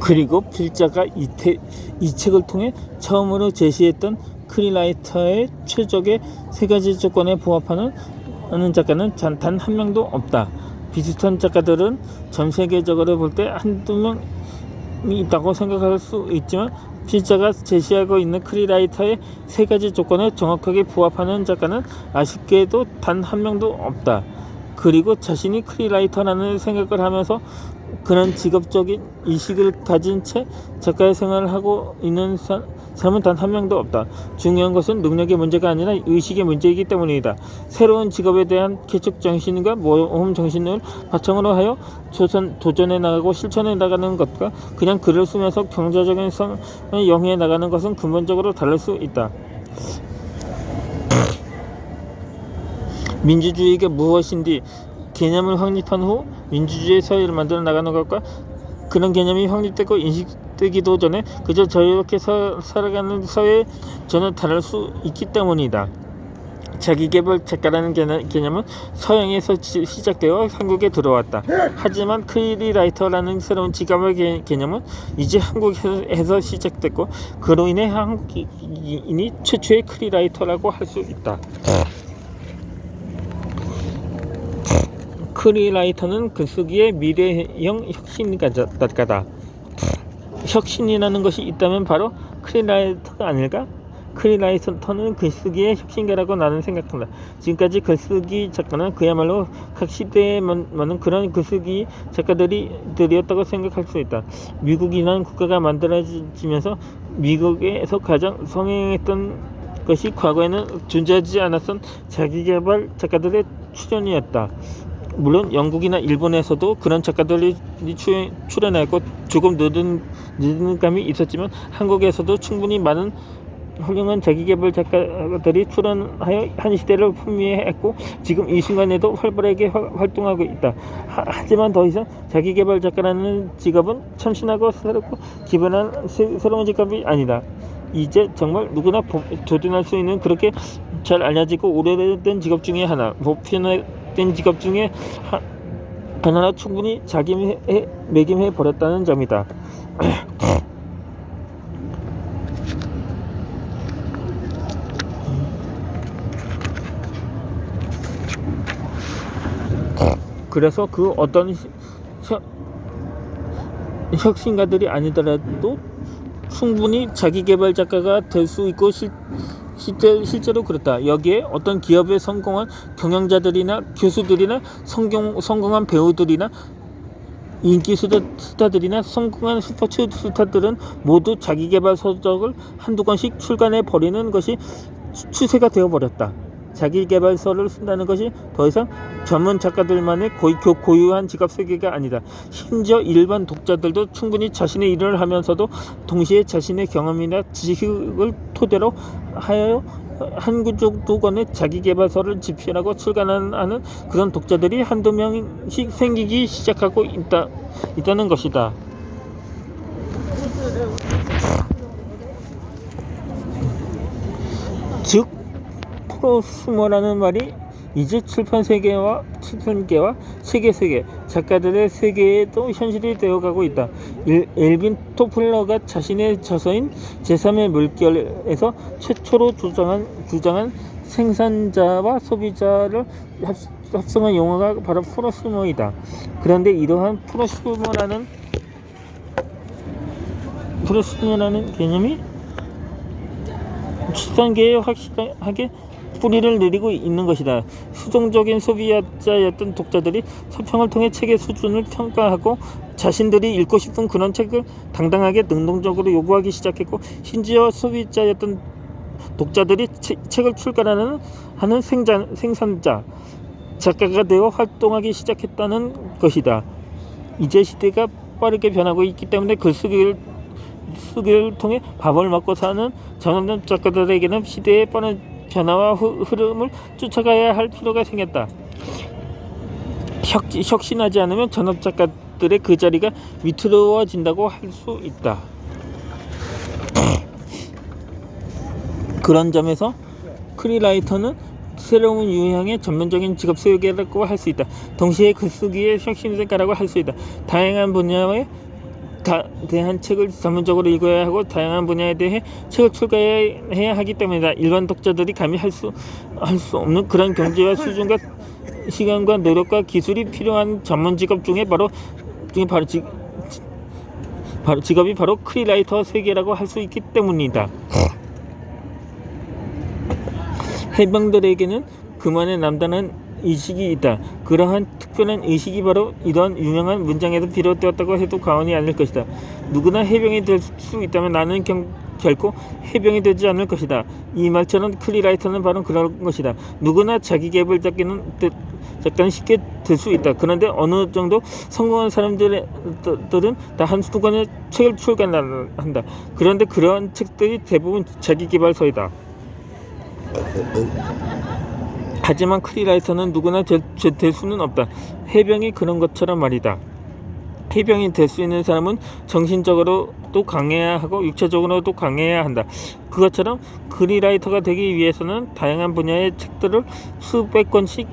그리고 필자가 이 책을 통해 처음으로 제시했던 크리라이터의 최적의 세 가지 조건에 부합하는 작가는 단 한 명도 없다. 비슷한 작가들은 전 세계적으로 볼 때 한두 명이 있다고 생각할 수 있지만 필자가 제시하고 있는 크리라이터의 세 가지 조건에 정확하게 부합하는 작가는 아쉽게도 단 한 명도 없다. 그리고 자신이 크리라이터라는 생각을 하면서 그런 직업적인 의식을 가진 채 작가의 생활을 하고 있는 사람은 단 한 명도 없다. 중요한 것은 능력의 문제가 아니라 의식의 문제이기 때문이다. 새로운 직업에 대한 개척 정신과 모험 정신을 바탕으로 하여 도전해 나가고 실천해 나가는 것과 그냥 글을 쓰면서 경제적인 성을 영위해 나가는 것은 근본적으로 다를 수 있다. 민주주의가 무엇인지 개념을 확립한 후 민주주의 사회를 만들어 나가는 것과 그런 개념이 확립되고 인식되기도 전에 그저 자유롭게 살아가는 사회에 전혀 다를 수 있기 때문이다. 자기계발 작가라는 개념은 서양에서 시작되어 한국에 들어왔다. 하지만 크리라이터라는 새로운 직업의 개념은 이제 한국에서 시작됐고 그로 인해 한국인이 최초의 크리라이터라고 할 수 있다. 크리라이터는 글쓰기의 미래형 혁신가다. 혁신이라는 것이 있다면 바로 크리라이터가 아닐까? 크리라이터는 글쓰기의 혁신가라고 나는 생각한다. 지금까지 글쓰기 작가는 그야말로 각 시대에 많은 그런 글쓰기 작가들이었다고 생각할 수 있다. 미국이라는 국가가 만들어지면서 미국에서 가장 성행했던 것이 과거에는 존재하지 않았던 자기개발 작가들의 출현이었다. 물론 영국이나 일본에서도 그런 작가들이 출연하였고 조금 늦은 감이 있었지만 한국에서도 충분히 많은 훌륭한 자기계발 작가들이 출연하여 한 시대를 풍미했고 지금 이 순간에도 활발하게 활동하고 있다. 하지만 더 이상 자기계발 작가라는 직업은 참신하고 새롭고 기발한 새로운 직업이 아니다. 이제 정말 누구나 도전할 수 있는 그렇게 잘 알려지고 오래된 직업 중에 하나, 보편화된 직업 중에 하나로 충분히 매김해 버렸다는 점이다. 그래서 그 어떤 혁신가들이 아니더라도 충분히 자기계발 작가가 될 수 있고 실제로 그렇다. 여기에 어떤 기업에 성공한 경영자들이나 교수들이나 성공한 배우들이나 인기 스타들이나 성공한 스포츠 스타들은 모두 자기계발 서적을 한두 권씩 출간해 버리는 것이 추세가 되어버렸다. 자기계발서를 쓴다는 것이 더 이상 전문 작가들만의 고유한 직업 세계가 아니다. 심지어 일반 독자들도 충분히 자신의 일을 하면서도 동시에 자신의 경험이나 지식을 토대로 하여 한두 권의 자기계발서를 집필하고 출간하는 그런 독자들이 한두 명씩 생기기 시작하고 있다는 것이다. 즉 프로수머라는 말이 이제 출판계와 세계 작가들의 세계에도 현실이 되어가고 있다. 엘빈 토플러가 자신의 저서인 제3의 물결에서 최초로 주장한 생산자와 소비자를 합성한 용어가 바로 프로수머이다. 그런데 이러한 프로수머라는 개념이 출판계에 확실하게 뿌리를 내리고 있는 것이다. 수동적인 소비자였던 독자들이 서평을 통해 책의 수준을 평가하고 자신들이 읽고 싶은 그런 책을 당당하게 능동적으로 요구하기 시작했고 심지어 소비자였던 독자들이 책을 출간하는 생산자, 작가가 되어 활동하기 시작했다는 것이다. 이제 시대가 빠르게 변하고 있기 때문에 글쓰기를 통해 밥을 먹고 사는 전업 작가들에게는 시대의 빠른 변화와 흐름을 쫓아가야 할 필요가 생겼다. 혁신하지 않으면 전업 작가들의 그 자리가 위태로워진다고 할 수 있다. 그런 점에서 크리라이터는 새로운 유형의 전문적인 직업 세계라고 할 수 있다. 동시에 글쓰기의 혁신작가라고 할 수 있다. 다양한 분야의 대한 책을 전문적으로 읽어야 하고 다양한 분야에 대해 책을 출간해야 하기 때문이다. 일반 독자들이 감히 할 수 없는 그런 경제와 수준과 시간과 노력과 기술이 필요한 전문 직업 중에 바로 직업이 바로 크리라이터 세계라고 할 수 있기 때문이다. 해병들에게는 그만의 남다른 의식이 있다. 그러한 특별한 의식이 바로 이런 유명한 문장에서 비롯되었다고 해도 과언이 아닐 것이다. 누구나 해병이 될 수 있다면 나는 결코 해병이 되지 않을 것이다. 이 말처럼 크리라이터는 바로 그런 것이다. 누구나 자기계발 작가는 쉽게 될 수 있다. 그런데 어느 정도 성공한 사람들은 다 한두 권의 책을 출간한다. 그런데 그러한 책들이 대부분 자기계발서이다. 하지만 크리라이터는 누구나 될 수는 없다. 해병이 그런 것처럼 말이다. 해병이 될 수 있는 사람은 정신적으로도 강해야 하고 육체적으로도 강해야 한다. 그것처럼 크리라이터가 되기 위해서는 다양한 분야의 책들을 수백 권씩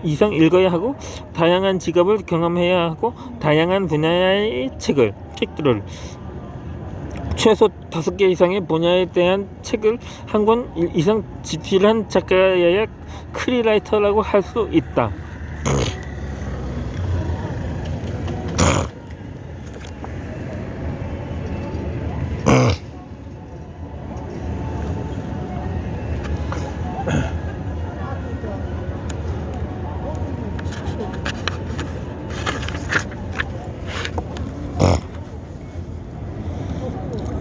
이상 읽어야 하고 다양한 직업을 경험해야 하고 다양한 분야의 책들을 최소 5개 이상의 분야에 대한 책을 한 권 이상 집필한 작가여야 크리라이터라고 할 수 있다.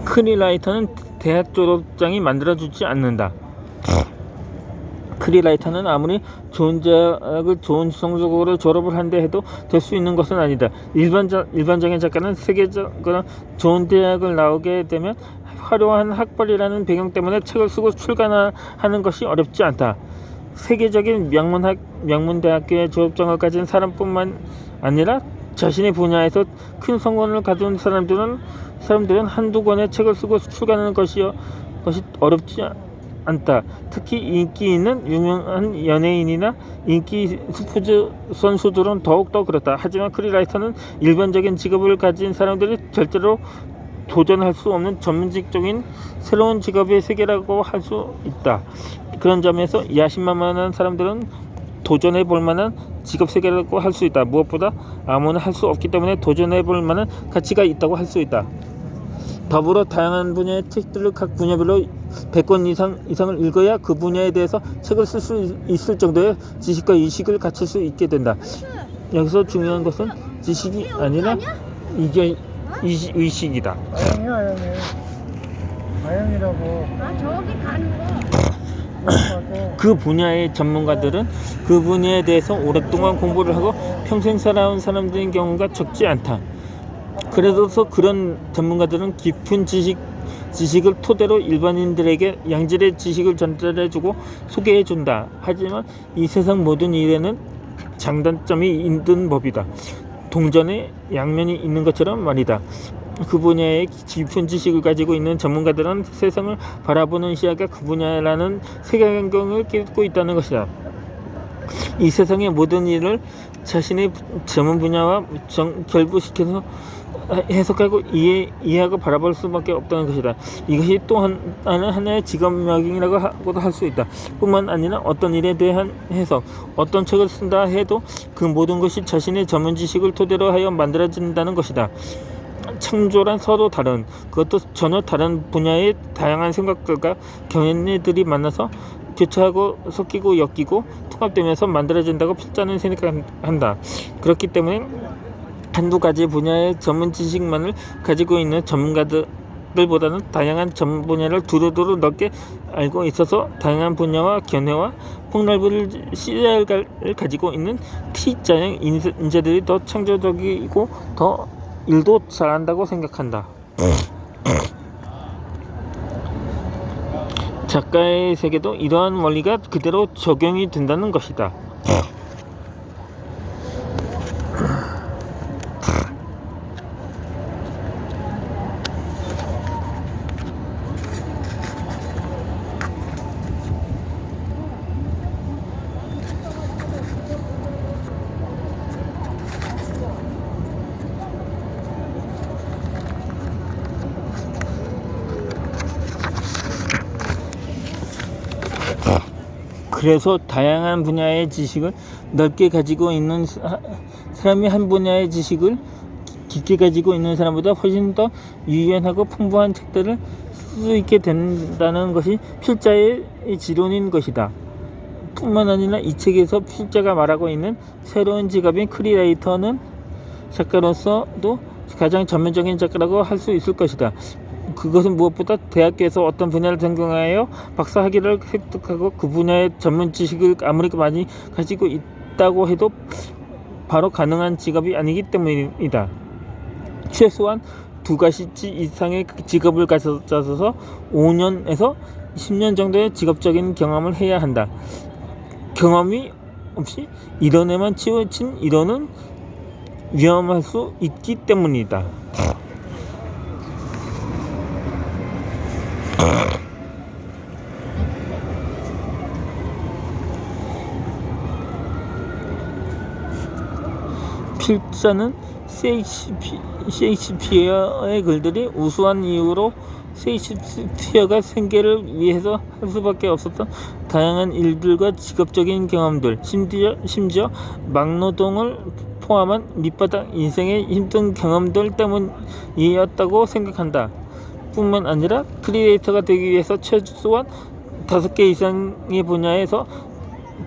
크리라이터는 대학 졸업장이 만들어주지 않는다. 크리라이터는 아무리 좋은 대학을 좋은 성적으로 졸업을 한다 해도 될 수 있는 것은 아니다. 일반적인 작가는 세계적으로 좋은 대학을 나오게 되면 화려한 학벌이라는 배경 때문에 책을 쓰고 출간하는 것이 어렵지 않다. 세계적인 명문 대학교의 졸업장을 가진 사람뿐만 아니라 자신의 분야에서 큰 성공을 가진 사람들은 한두 권의 책을 쓰고 출간하는 것이 어렵지 않다. 특히 인기 있는 유명한 연예인이나 인기 스포츠 선수들은 더욱더 그렇다. 하지만 크리라이터는 일반적인 직업을 가진 사람들이 절대로 도전할 수 없는 전문직적인 새로운 직업의 세계라고 할 수 있다. 그런 점에서 야심만만한 사람들은 도전해 볼 만한 직업 세계라고 할 수 있다. 무엇보다 아무나 할 수 없기 때문에 도전해 볼 만한 가치가 있다고 할 수 있다. 더불어 다양한 분야의 책들을 각 분야별로 100권 이상을 읽어야 그 분야에 대해서 책을 쓸 수 있을 정도의 지식과 의식을 갖출 수 있게 된다. 여기서 중요한 것은 지식이 아니라 이게 의식이다. 아영이라고. 저기 가는 거. 그 분야의 전문가들은 그 분야에 대해서 오랫동안 공부를 하고 평생 살아온 사람들인 경우가 적지 않다. 그래서 그런 전문가들은 깊은 지식을 토대로 일반인들에게 양질의 지식을 전달해주고 소개해준다. 하지만 이 세상 모든 일에는 장단점이 있는 법이다. 동전에 양면이 있는 것처럼 말이다. 그 분야의 깊은 지식을 가지고 있는 전문가들은 세상을 바라보는 시야가 그 분야라는 세계관을 끼고 있다는 것이다. 이 세상의 모든 일을 자신의 전문 분야와 결부시켜서 해석하고 이해하고 바라볼 수밖에 없다는 것이다. 이것이 또 하나의 직업명이라고도 할 수 있다. 뿐만 아니라 어떤 일에 대한 해석, 어떤 책을 쓴다 해도 그 모든 것이 자신의 전문 지식을 토대로 하여 만들어진다는 것이다. 창조란 서로 다른, 그것도 전혀 다른 분야의 다양한 생각들과 경연들이 만나서 교차하고 섞이고 엮이고 통합되면서 만들어진다고 필자는 생각한다. 그렇기 때문에 한두 가지 분야의 전문 지식만을 가지고 있는 전문가들보다는 다양한 전문 분야를 두루두루 넓게 알고 있어서 다양한 분야와 견해와 폭넓은 시야를 가지고 있는 T자형 인재들이 더 창조적이고 더 일도 잘한다고 생각한다. 작가의 세계도 이러한 원리가 그대로 적용이 된다는 것이다. 그래서 다양한 분야의 지식을 넓게 가지고 있는 사람이 한 분야의 지식을 깊게 가지고 있는 사람보다 훨씬 더 유연하고 풍부한 책들을 쓸 수 있게 된다는 것이 필자의 지론인 것이다. 뿐만 아니라 이 책에서 필자가 말하고 있는 새로운 직업인 크리에이터는 작가로서도 가장 전문적인 작가라고 할 수 있을 것이다. 그것은 무엇보다 대학교에서 어떤 분야를 전공하여 박사 학위를 획득하고 그 분야의 전문 지식을 아무리 많이 가지고 있다고 해도 바로 가능한 직업이 아니기 때문이다. 최소한 2가지 이상의 직업을 가져서 5년에서 10년 정도의 직업적인 경험을 해야 한다. 경험이 없이 이론에만 치우친 이론은 위험할 수 있기 때문이다. 필자는 셰익스피어의 글들이 우수한 이유로 셰익스피어가 생계를 위해서 할 수밖에 없었던 다양한 일들과 직업적인 경험들, 심지어 막노동을 포함한 밑바닥 인생의 힘든 경험들 때문이었다고 생각한다. 뿐만 아니라 크리에이터가 되기 위해서 최소한 5개 이상의 분야에서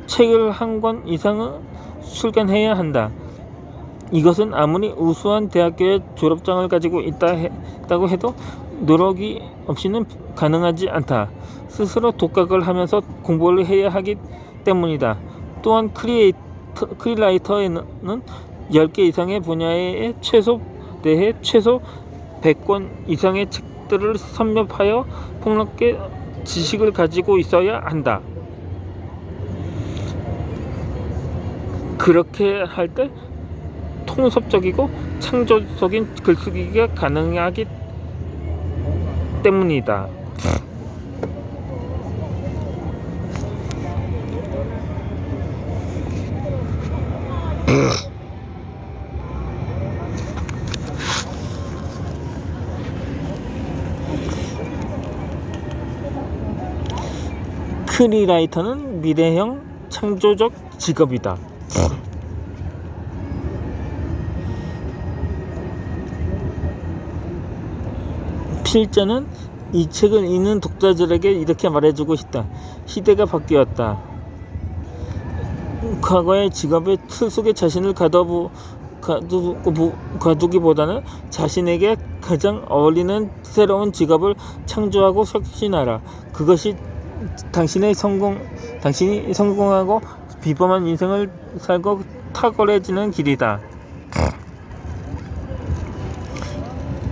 책을 1권 이상은 출간해야 한다. 이것은 아무리 우수한 대학교의 졸업장을 가지고 있다고 해도 노력이 없이는 가능하지 않다. 스스로 독학을 하면서 공부를 해야 하기 때문이다. 또한 크리라이터에는 10개 이상의 분야에 최소 100권 이상의 책들을 섭렵하여 폭넓게 지식을 가지고 있어야 한다. 그렇게 할 때 통섭적이고 창조적인 글쓰기가 가능하기 때문이다. 크리라이터는 미래형 창조적 직업이다. 필자는 이 책을 읽는 독자들에게 이렇게 말해주고 싶다. 시대가 바뀌었다. 과거의 직업의 틀 속에 자신을 가두기보다는 자신에게 가장 어울리는 새로운 직업을 창조하고 혁신하라. 그것이 당신이 성공하고 비범한 인생을 살고 탁월해지는 길이다.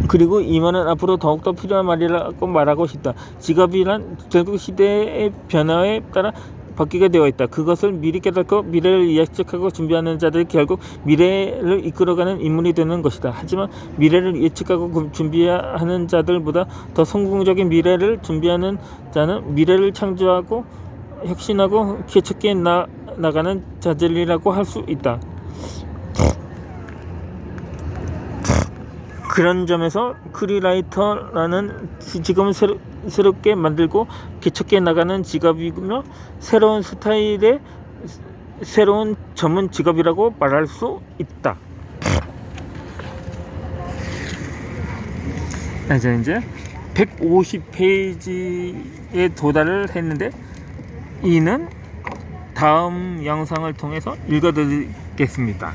그리고 이 말은 앞으로 더욱더 필요한 말이라고 말하고 싶다. 직업이란 결국 시대의 변화에 따라 바뀌게 되어 있다. 그것을 미리 깨닫고 미래를 예측하고 준비하는 자들이 결국 미래를 이끌어가는 인물이 되는 것이다. 하지만 미래를 예측하고 준비하는 자들보다 더 성공적인 미래를 준비하는 자는 미래를 창조하고 혁신하고 개척해 나가는 자들이라고 할 수 있다. 그런 점에서 크리라이터라는 직업은 새롭게 만들고 개척해 나가는 직업이며 새로운 스타일의 새로운 전문 직업이라고 말할 수 있다. 이제 150페이지에 도달을 했는데 이는 다음 영상을 통해서 읽어드리겠습니다.